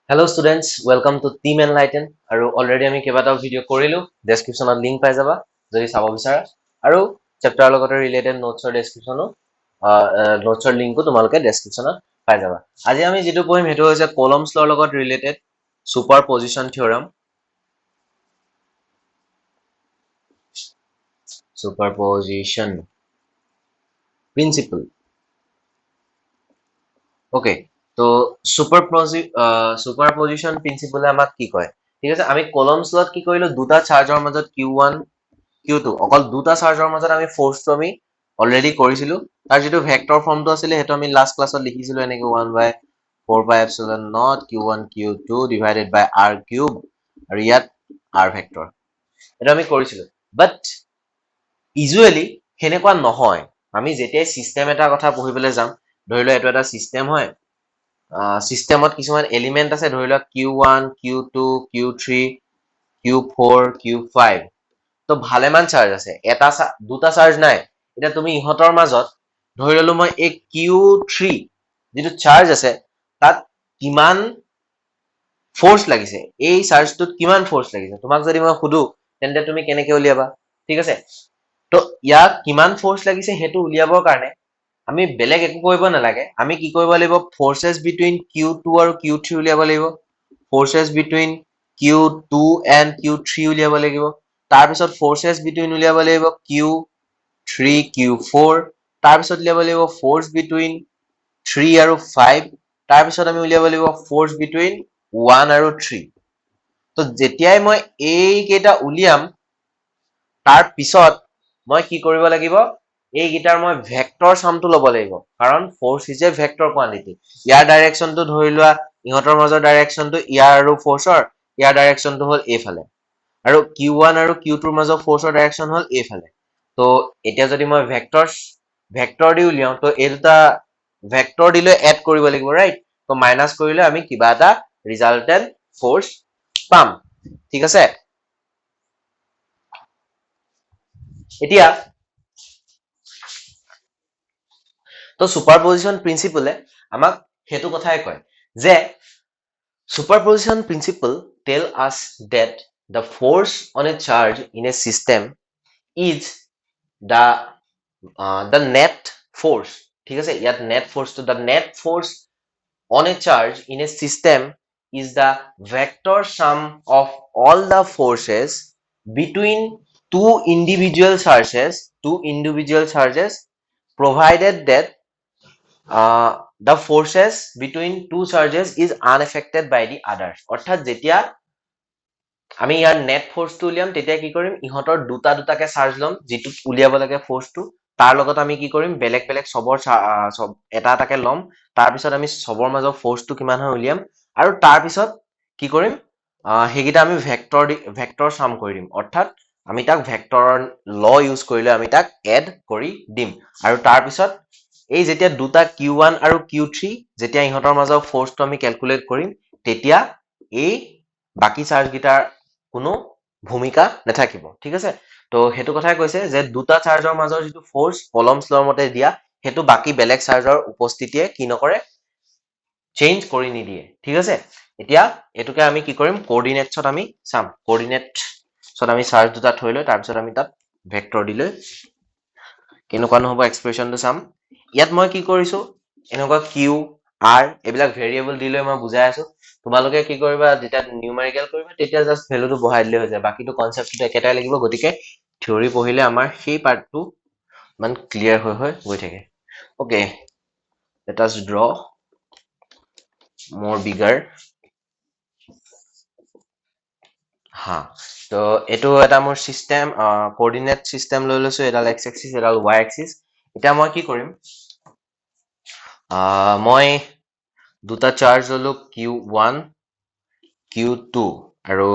Hello students, welcome to Team Enlighten. আৰু already আমি কেইবাটাও ভিডিঅ' কৰিলো, ডেছক্ৰিপশ্যনত লিংক পাই যাবা যদি চাব বিচাৰা। আৰু চেপ্টাৰৰ লগতে ৰিলেটেড নোটছৰ ডেছক্ৰিপশ্যনো নোটছৰ লিংকো তোমালোকে ডেছক্ৰিপশ্যনত পাই যাবা। আজি আমি যেটো পঢ়িম হেতু হৈছে কলমছ লৰ লগত ৰিলেটেড সুপাৰপজিশ্যন থিওৰাম। সুপাৰপজিশ্যন প্ৰিন্সিপল। ওকে, তো সুপাৰপজিশ্যন প্ৰিন্সিপলে আমাক কি কয়? ঠিক আছে, আমি কলমছ লত কি কৰিলো, দুটা চাৰ্জৰ মাজত Q1 Q2 অকল দুটা চাৰ্জৰ মাজত আমি ফোৰ্সটো আমি অলৰেডি কৰিছিলো। তাৰ যেটো ভেক্টৰ ফৰ্মটো আছিল হেতু আমি লাষ্ট ক্লাছত লিখিছিলো এনেকে 1/4πε0 Q1 Q2 ডিভাইডেড বাই r কিউব আৰু ইয়াত r ভেক্টৰ। এটা আমি কৰিছিলো, বাট ইউজুৱেলি হেনেকুৱা নহয়। আমি যেতিয়া সিস্টেম এটা কথা পঢ়িবলৈ যাম, ধৰি লও এটো এটা সিস্টেম হয়, সিস্টেমত কিছুমান এলিমেন্ট আছে, ধৰি লওক Q1 Q2 Q3 Q4 Q5, তো ভালেমান চাৰ্জ আছে, এটা দুটা চাৰ্জ নাই। এটা তুমি ইহঁতৰ মাজত ধৰি ললো মই এই Q3 যেটো চাৰ্জ আছে তাত কিমান ফোৰ্স লাগিছে, এই চাৰ্জটোত কিমান ফোৰ্স লাগিছে তোমাক যদি মই সুধো তেন্তে তুমি কেনেকৈ উলিয়াবা? ঠিক আছে, তো ইয়াত কিমান ফোৰ্স লাগিছে হেতু উলিয়াবৰ কাৰণে আমি বেলেগ একো কৰিব নালাগে। আমি কি কৰিব লাগিব, ফোৰ্সেস বিটুইন Q2 আৰু Q3 উলিয়াব লাগিব, ফোৰ্সেস বিটুইন Q2 and Q3 উলিয়াব লাগিব। তাৰ পিছত ফোৰ্সেস বিটুইন উলিয়াব লাগিব Q3 Q4, তাৰ পিছত উলিয়াব লাগিব ফোৰ্স বিটুইন 3 আৰু 5, তাৰ পিছত আমি উলিয়াব লাগিব ফোৰ্স বিটুইন 1 আৰু 3। তো যেতিয়াই মই এই কেইটা উলিয়াম তাৰ পিছত মই কি কৰিব লাগিব, এই গিটাৰ মই ভেক্টৰ সামটো ল'ব লাগিব, কাৰণ force is a vector quantity. ইয়াৰ ডাইৰেকশনটো ধৰি লোৱা ইহঁতৰ মাজৰ ডাইৰেকশনটো ইয়াৰ আৰু ফোৰ্সৰ, ইয়াৰ ডাইৰেকশনটো হ'ল এইফালে, আৰু Q1 আৰু Q2 মাজৰ ফোৰ্সৰ ডাইৰেকশন হ'ল এইফালে। তো এতিয়া যদি মই ভেক্টৰ দি উলিয়াও, তো এই দুটা ভেক্টৰ দিলে এড কৰিব লাগিব, ৰাইট? তো মাইনাস কৰিলে আমি কিবা এটা ৰিজাল্টেন্ট ফোৰ্স পাম। ঠিক আছে, এতিয়া তো সুপাৰপজিশন প্ৰিন্সিপলে আমাক হেতু কথাই কয় যে superposition principle tell us that the force on a charge in a system is the net force. ঠিক আছে, ইয়াত net force to the net force on a charge in a system is the vector sum of all the forces between two individual charges provided that the forces between two charges is unaffected by the others. অৰ্থাৎ যেতিয়া আমি ইয়াৰ net ফোৰ্সটো উলিয়াম তেতিয়া কি কৰিম, ইহঁতৰ দুটা দুটাকে চাৰ্জ লম, যেটো উলিয়াব লাগে ফোৰ্সটো তাৰ লগত আমি কি কৰিম, বেলেগ বেলেগ সবৰ এটা এটাকে লম, তাৰ পিছত আমি সবৰ মাজৰ ফোৰ্সটো কিমান হয় উলিয়াম, আৰু তাৰ পিছত কি কৰিম, হেগিটা আমি ভেক্টৰ সাম কৰি দিম। অৰ্থাৎ আমি তাক ভেক্টৰ ল ইউজ কৰিলে আমি তাক এড কৰি দিম, আৰু তাৰ পিছত এই যেতিয়া দুটা Q1 আৰু Q3 যেতিয়া ইহঁতৰ মাজৰ ফোৰ্সটো আমি ক্যালকুলেট কৰিম, তেতিয়া এই বাকি চাৰ্জ গিটাৰ কোনো ভূমিকা নাথাকিব। ঠিক আছে, তো হেতু কথাই কৈছে যে দুটা চাৰ্জৰ মাজৰ যেটো ফোৰ্স কলমছ লৰ মতে দিয়া হেতু বাকি বেলেগ চাৰ্জৰ উপস্থিতিয়ে কি নকৰে, চেঞ্জ কৰি নিদিয়ে। ঠিক আছে, এতিয়া এটুকে আমি কি কৰিম, কোঅৰ্ডিনেটছত আমি চাম। কোঅৰ্ডিনেটছত আমি চাৰ্জ দুটা থৈ লৈ তাৰ পিছত আমি তাত ভেক্টৰ দি লৈ কেনেকুৱা নহব এক্সপ্ৰেশনটো চাম। ইয়াত মই কি কৰিছো, এনেকুৱা Q R এইবিলাক ভেৰিয়েবল দি লৈ মই বুজাই আছো। তোমালোকে কি কৰিবা, যেতিয়া নিউমেৰিকেল কৰিবা তেতিয়া জাস্ট ভ্যালুটো বহাই দিলে হৈ যায়, বাকিটো কনসেপ্টটো একেটাই লাগিব। গতিকে থিওৰি পঢ়িলে আমাৰ সেই পাৰ্টটো মান ক্লিয়াৰ হৈ গৈ থাকে। Okay, let us draw more bigger. হা, তো এটো এটা মোৰ সিস্টেম, কোঅৰ্ডিনেট সিস্টেম লৈ লৈছো, এডাল x এক্সিস এডাল y এক্সিস। এতিয়া মই কি কৰিম, মই দুটা চাৰ্জ ললো Q1 Q2 আৰু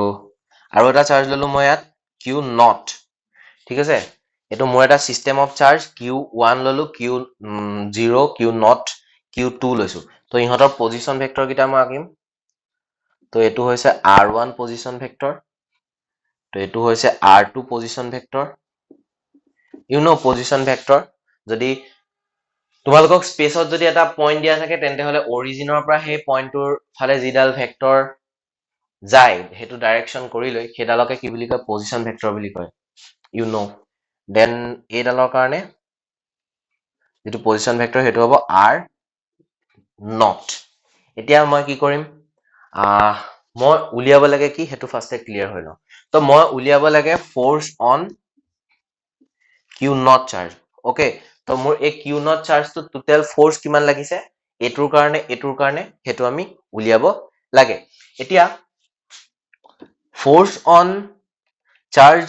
এটা চাৰ্জ ললো মই ইয়াত Q0। ঠিক আছে, এটো মোৰ এটা সিস্টেম অফ চাৰ্জ, Q1 ললো, Q0 Q0 Q2 লৈছো। তো ইহঁতৰ পজিশন ভেক্টৰ কিটা মই আঁকিম। তো এটো হৈছে R1 পজিশন ভেক্টৰ, তো এটো হৈছে R2 position vector. You know position vector, যদি তোমালোকক স্পেচত যদি এটা পইণ্ট দিয়া থাকে তেন্তে হলে অৰিজিনৰ পৰা সেই পইণ্টটোৰ ফালে যিডাল ভেক্টৰ যায় সেইটো ডাইৰেকশ্যন কৰি লৈ সেইডালকে কি বুলি কয় পজিশ্যন ভেক্টৰ বুলি কয় ইউ নো দেন এইডালৰ কাৰণে যিটো পজিশ্যন ভেক্টৰ সেইটো হ'ব আৰ নট এতিয়া মই কি কৰিম মই উলিয়াব লাগে কি সেইটো ফাৰ্ষ্টে ক্লিয়াৰ হৈ লওঁ তো মই উলিয়াব লাগে force on Q naught charge okay তো মোৰ এই কিউ নট চাৰ্জটো টোটেল ফ'ৰ্চ কিমান লাগিছে এইটোৰ কাৰণে সেইটো আমি উলিয়াব লাগে এতিয়া force on charge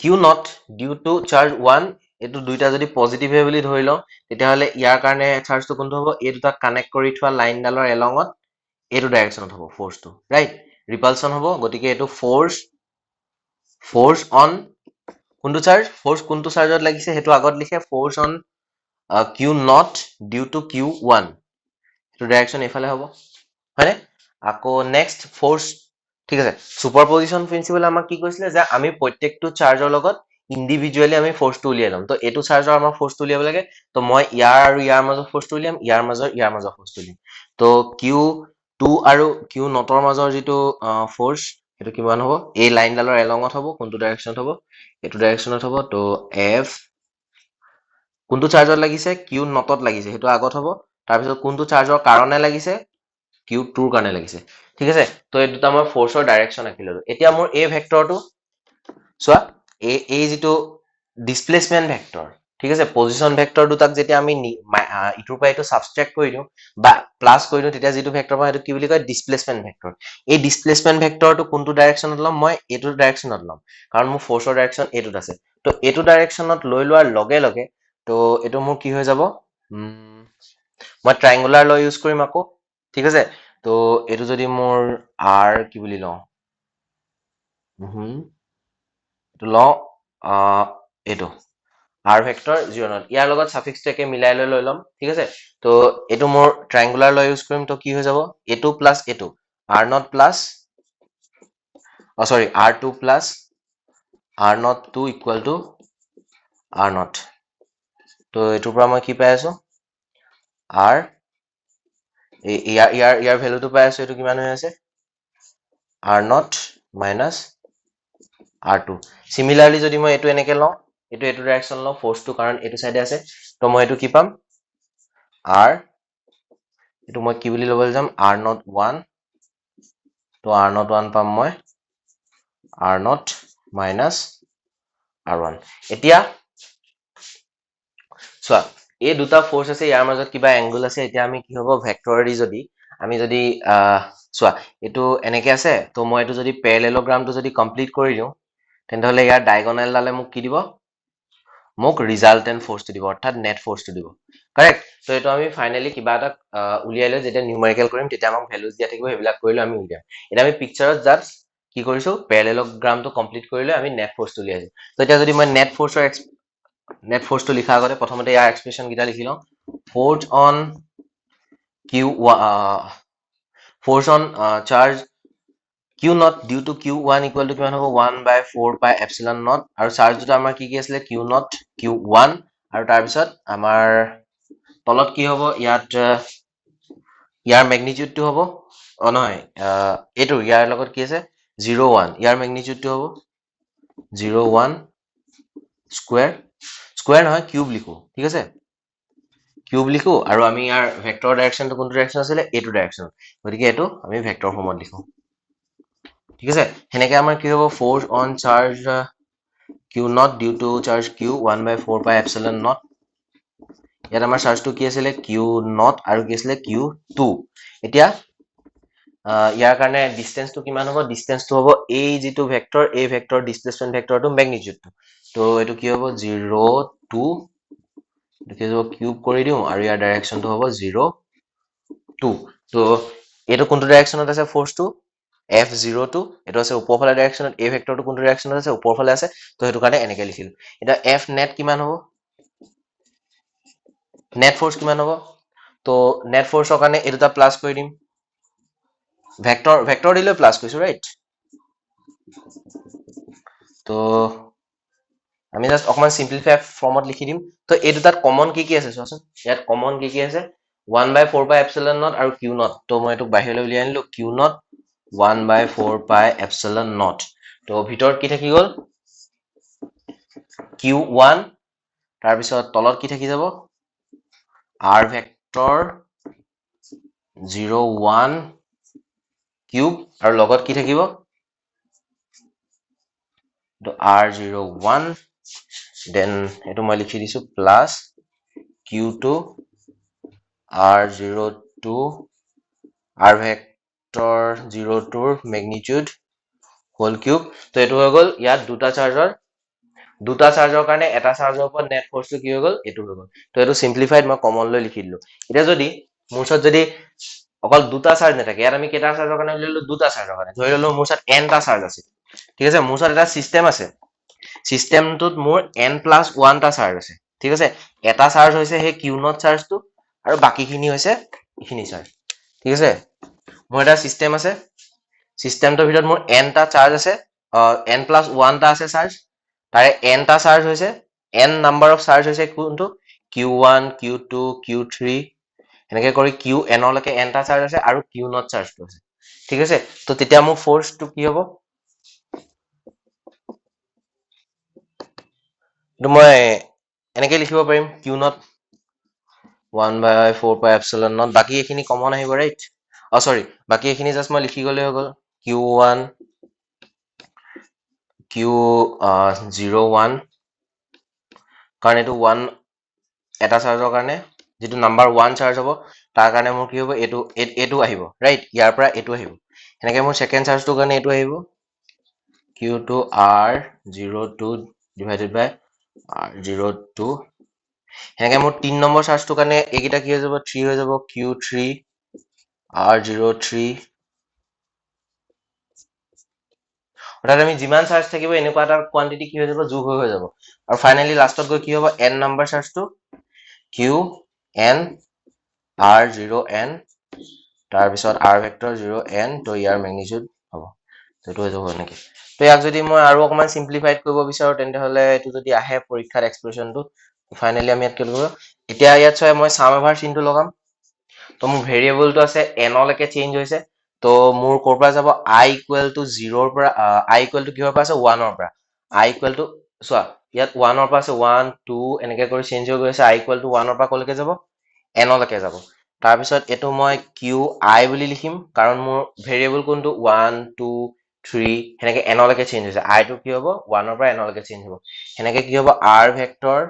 Q naught due to charge 1 এইটো দুইটা যদি পজিটিভ হয় বুলি ধৰি লওঁ তেতিয়াহ'লে ইয়াৰ কাৰণে চাৰ্জটো কোনটো হ'ব এই দুটা কানেক্ট কৰি থোৱা লাইনডালৰ এলঙত এইটো ডাইৰেকশ্যনত হ'ব ফ'ৰ্চটো ৰাইট ৰিপালচন হ'ব গতিকে এইটো ফ'ৰ্চ অন কোনটো চাৰ্জ ফ'ৰ্চ কোনটো চাৰ্জত লাগিছে সেইটো আগত লিখে force on Q naught due to Q 1 এইটো ডাইৰেকশ্যন এইফালে হ'ব হয়নে আকৌ নেক্সট ফ'ৰ্চ ঠিক আছে সুপাৰপজিশ্যন প্ৰিন্সিপল আমাক কি কৈছিলে যে আমি প্ৰত্যেকটো চাৰ্জৰ লগত ইণ্ডিভিজুৱেলি আমি ফ'ৰ্চটো উলিয়াই ল'ম তো এইটো চাৰ্জৰ আমাৰ ফ'ৰ্চটো উলিয়াব লাগে তো মই ইয়াৰ আৰু ইয়াৰ মাজৰ ফ'ৰ্চটো উলিয়াম ইয়াৰ মাজৰ ফ'ৰ্চটো উলিয়াম তো কিউ 2 আৰু কিউ নটৰ মাজৰ যিটো ফ'ৰ্চ সেইটো কিমান হ'ব এই লাইনডালৰ এলঙত হ'ব কোনটো ডাইৰেকশ্যনত হ'ব এইটো ডাইৰেকশ্যনত হ'ব তো এফ কোনটো চাৰ্জত লাগিছে কিউ নটত লাগিছে সেইটো আগত হ'ব তাৰপিছত কোনটো চাৰ্জৰ কাৰণে লাগিছে কিউ 2ৰ কাৰণে লাগিছে ঠিক আছে তো এই দুটা মই ফ'ৰ্চৰ ডাইৰেকশ্যন আঁকি ললো এতিয়া মোৰ এই ভেক্টৰটো চোৱা এই যিটো ডিসপ্লেসমেন্ট ভেক্টৰ ঠিক আছে পজিশন ভেক্টৰ দুটাক যেতিয়া আমি ইটোৰ পৰা এইটো সাবট্ৰেক্ট কৰি দিওঁ বা প্লাস কৰি দিওঁ তেতিয়া যিটো ভেক্টৰ পাওঁ সেইটো কি বুলি কয় ডিসপ্লেসমেন্ট ভেক্টৰ এই ডিসপ্লেসমেন্ট ভেক্টৰটো কোনটো ডাইৰেকশ্যনত ল'ম মই এইটো ডাইৰেকশ্যনত ল'ম কাৰণ মোৰ ফ'ৰ্চৰ ডাইৰেকশ্যন এইটোত আছে তো এইটো ডাইৰেকশ্যনত লৈ লোৱাৰ লগে লগে তো এইটো মোৰ কি হৈ যাব মই ট্ৰায়াঙ্গুলাৰ ল ইউজ কৰিম আকৌ ঠিক আছে তো এইটো যদি মোৰ আৰ কি বুলি লওঁ এইটো লওঁ এইটো আৰ ভেক্টৰ 0 নট ইয়াৰ লগত সাফিক্সটো একে মিলাই লৈ ল'ম ঠিক আছে তো এইটো মোৰ ট্ৰায়াঙ্গুলাৰ ল ইউজ কৰিম তো কি হৈ যাব এইটো প্লাছ এইটো আৰ নট প্লাছ সৰি আৰ2 plus R naught 2 equal to R naught তো এইটোৰ পৰা মই কি পাই আছো আৰ ইয়াৰ ভ্যালুটো পাই আছো এইটো কিমান হৈ আছে are not minus R2 similarly যদি মই এইটো এনেকে লওঁ এইটো ডাইৰেকশ্যন লওঁ ফ'ৰ্চটো কাৰণ এইটো সাইডে আছে তো মই এইটো কি পাম R এইটো মই কি বুলি ল'বলৈ যাম R0 1 তো R0 1 পাম মই R0 minus R1 এতিয়া চোৱা এই দুটা ফ'ৰ্চ আছে ইয়াৰ মাজত কিবা এংগল আছে এতিয়া আমি কি হ'ব ভেক্টৰেদি যদি আমি যদি চোৱা এইটো এনেকে আছে তো মই এইটো যদি পেৰেলেলোগ্ৰামটো যদি কমপ্লিট কৰি দিওঁ তেন্তে হলে ইয়াৰ ডায়াগোনালডালে মোক কি দিব মোক ৰিজাল্টেন্ট ফ'ৰ্চটো দিব অৰ্থাৎ নেট ফ'ৰ্চটো দিব কাৰেক্ট তো এইটো আমি ফাইনেলি কিবা এটা উলিয়াই লৈ যেতিয়া নিউমেৰিকেল কৰিম তেতিয়া আমাক ভ্যালুজ দিয়া থাকিব সেইবিলাক কৰিলে আমি উলিয়াম এতিয়া আমি পিকচাৰত জাস্ট কি কৰিছো পেৰেলেলোগ্ৰামটো কমপ্লিট কৰি লৈ আমি নেট ফ'ৰ্চটো উলিয়াইছো তো এতিয়া যদি মই নেট ফ'ৰ্চটো লিখা আগতে প্ৰথমতে ইয়াৰ এক্সপ্ৰেছন কিটা লিখি লওঁ force on Q force on charge Q naught due to Q1 equal to কিমান হ'ব 1 by 4 pi epsilon naught আৰু চাৰ্জ দুটা আমাৰ কি আছিলে Q naught Q1 আৰু তাৰপিছত আমাৰ তলত কি হ'ব ইয়াত ইয়াৰ ম্যাগনিটিউডটো হ'ব নহয় এইটো ইয়াৰ লগত কি আছে 0 1 ইয়াৰ ম্যাগনিটিউডটো হ'ব 0 1 স্কয়াৰ নহয় কিউব লিখো ঠিক আছে কিউব লিখো আৰু আমি ইয়াৰ ভেক্টৰ ডাইৰেকশ্যনটো কোনটো ডাইৰেকশ্যন আছিলে এইটো ডাইৰেকশ্যন গতিকে এইটো আমি ভেক্টৰ ফৰ্মত লিখো ঠিক আছে হেনেকে আমাৰ কি হ'ব force on charge Q naught due to charge Q 1 by 4 pi epsilon naught ইয়াত আমাৰ চাৰ্জটো কি আছিলে Q naught আৰু কি আছিলে Q2 এতিয়া ইয়াৰ কাৰণে ডিসটেন্সটো কিমান হ'ব ডিসটেন্সটো হ'ব এই যিটো ভেক্টৰ এই ভেক্টৰ ডিসপ্লেসমেন্ট ভেক্টৰটো ম্যাগনিটিউডটো তো এইটো কি হ'ব 0 2 দেখি যাব কিউব কৰি দিও আৰু ইয়াৰ ডাইৰেকশ্যনটো হ'ব 0 2 তো এইটো কোনটো ডাইৰেকশ্যনত আছে ফ'ৰ্চটো F02 এইটো আছে ওপৰফালে ডাইৰেকশ্যনত এই ভেক্টৰটো কোনটো ডাইৰেকশ্যনত আছে ওপৰফালে আছে তো হেতু কাৰণে এনেকে লিখিলো এটা F net কিমান হ'ব নেট ফ'ৰ্চ কিমান হ'ব তো নেট ফ'ৰ্চৰ কাৰণে এই দুটা প্লাস কৰি দিম ভেক্টৰ দিলে প্লাস কৰিছো ৰাইট তো আমি জাস্ট অকমান সিম্পলিফাই ফৰ্মত লিখি দিম তো এই দুটাত কমন কি আছে চোৱাচোন ইয়াত কমন কি আছে 1/4 পাই এপচিলন নট আৰু কিউ নট তো মই এইটোক বাহিৰলৈ উলিয়াই আনিলো কিউ নট 1/4 পাই এপচিলন নট তো ভিতৰত কি থাকি গ'ল Q1 তাৰপিছত তলত কি থাকি যাব R ভেক্টৰ 0 1 কিউব আৰু লগত কি থাকিব তো R01 দেন এটো মই লিখি দিছো plus Q2 R02 R vector 02 ৰ ম্যাগনিটিউড হোল কিউব তো এটো হৈ গল ইয়াত দুটা চাৰ্জৰ কাৰণে এটা চাৰ্জৰ ওপৰত নেট ফোৰ্সটো কি হৈ গল এটো হৈ গল তো এটো সিম্পলিফাইড মই কমন লৈ লিখি দিলো এটা যদি মোৰ ওচৰত যদি অকল দুটা চাৰ্জ নাথাকে ইয়াত আমি কেটা চাৰ্জৰ কাৰণে লিখলো দুটা চাৰ্জৰ কাৰণে ধৰি ললো মোৰ ওচৰত n টা চাৰ্জ আছে ঠিক আছে মোৰ ওচৰত এটা সিস্টেম আছে সিস্টেমটোত মোৰ n+1 টা চাৰ্জ আছে ঠিক আছে এটা চাৰ্জ হৈছে হে কিউ নট চাৰ্জটো আৰু বাকিখিনি হৈছে ইখিনি চাৰ্জ ঠিক আছে মোৰ এটা সিস্টেম আছে সিস্টেমটোৰ ভিতৰত মোৰ n টা চাৰ্জ আছে n+1 টা আছে চাৰ্জ তাৰে n টা চাৰ্জ হৈছে n নাম্বাৰ অফ চাৰ্জ হৈছে কোনটো q1 q2 q3 এনেকৈ কৰি qn লৈকে n টা চাৰ্জ আছে আৰু q নট চাৰ্জটো আছে ঠিক আছে তো তেতিয়া মোৰ ফোৰ্সটো কি হ'ব তো মই এনেকৈ লিখিব পাৰিম q নট 1/4 পাই এপচিলন নট বাকি এখিনি কমন আহিব ৰাইট সৰি বাকি এখিনি জাস্ট মই লিখি গলে হৈ গল q1 q01 কাৰণ এটো 1 এটা চাৰ্জৰ কাৰণে যেটো নাম্বাৰ 1 চাৰ্জ হ'ব তাৰ কাৰণে মোৰ কি হ'ব এটো আহিব ৰাইট ইয়াৰ পৰা এটো আহিব এনেকৈ মোৰ সেকেন্ড চাৰ্জটোৰ কাৰণে এটো আহিব q2 r02 divided by r02 এনেকৈ মোৰ 3 নম্বৰ চাৰ্জটোৰ কাৰণে এইকিটা কি হৈ যাব 3 হৈ যাব q3 r03 অৰ্থাৎ আমি যিমান চাৰ্জ থাকিব এনেকুৱা এটা কোৱান্টিটি কি হৈ যাব যোগ হৈ যাব আৰু ফাইনালি লাষ্টত গৈ কি হ'ব n নম্বৰ চাৰ্জটো qn r0n তাৰ পিছত r ভেক্টৰ 0n তো ইয়াৰ ম্যাগনিটিউড হ'ব তো হৈ যাব নেকি তো ইয়াক যদি মই আৰু অকমান সিম্পলিফাইড কৰিব বিচাৰো তেন্তে হলে এটো যদি আহে পৰীক্ষাৰ এক্সপ্ৰেছনটো ফাইনালি আমি ইয়াত কি কৰিব এতিয়া ইয়াত চাই মই সাম ওভাৰ চিনটো লগাম তো মোৰ ভেৰিয়েবলটো আছে n লৈকে চেঞ্জ হৈছে তো মোৰ কোৰ পৰা যাব I equal to 0 ৰ পৰা I equal to কিহৰ পৰা আছে 1 ৰ পৰা I equal to সোৱা ইয়াত 1 ৰ পৰা আছে 1 2 এনেকৈ কৰি চেঞ্জ হৈ গৈছে I equal to 1 ৰ পৰা কলৈকে যাব n লৈকে যাব তাৰ পিছত এটো মই qi বুলি লিখিম কাৰণ মোৰ ভেৰিয়েবল কোনটো 1 2 3 এনেকৈ n লৈকে চেঞ্জ হৈছে I টো কি হ'ব 1 ৰ পৰা n লৈকে চেঞ্জ হ'ব এনেকৈ কি হ'ব r ভেক্টৰ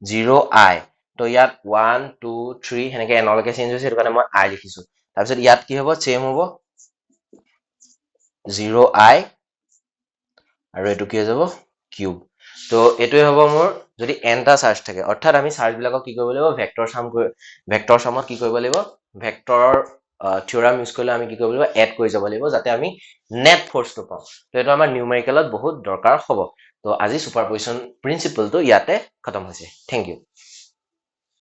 0i তো ইয়াত 1 2 3 এনেকৈ n লৈকে চেঞ্জ হৈছে এটো কাৰণে মই I লিখিছো তাৰ পিছত ইয়াত কি হ'ব চেম হ'ব 0i আৰু এটো কি হৈ যাব কিউব তো এটোই হ'ব মোৰ যদি n টা চাৰ্জ থাকে অৰ্থাৎ আমি চাৰ্জ বিলাকক কি কৰিব লাগিব ভেক্টৰ সামত কি কৰিব লাগিব ভেক্টৰৰ থিওৰাম ইউজ কৰিলে আমি কি কৰিব লাগিব এড কৰি যাব লাগিব যাতে আমি নেট ফোৰ্সটো পাওঁ তো এটো আমাৰ নিউমেৰিকেলত বহুত দৰকাৰ হ'ব তো আজি সুপাৰপজিশন প্ৰিন্সিপলটো ইয়াতে খতম হৈছে থ্যাংক ইউ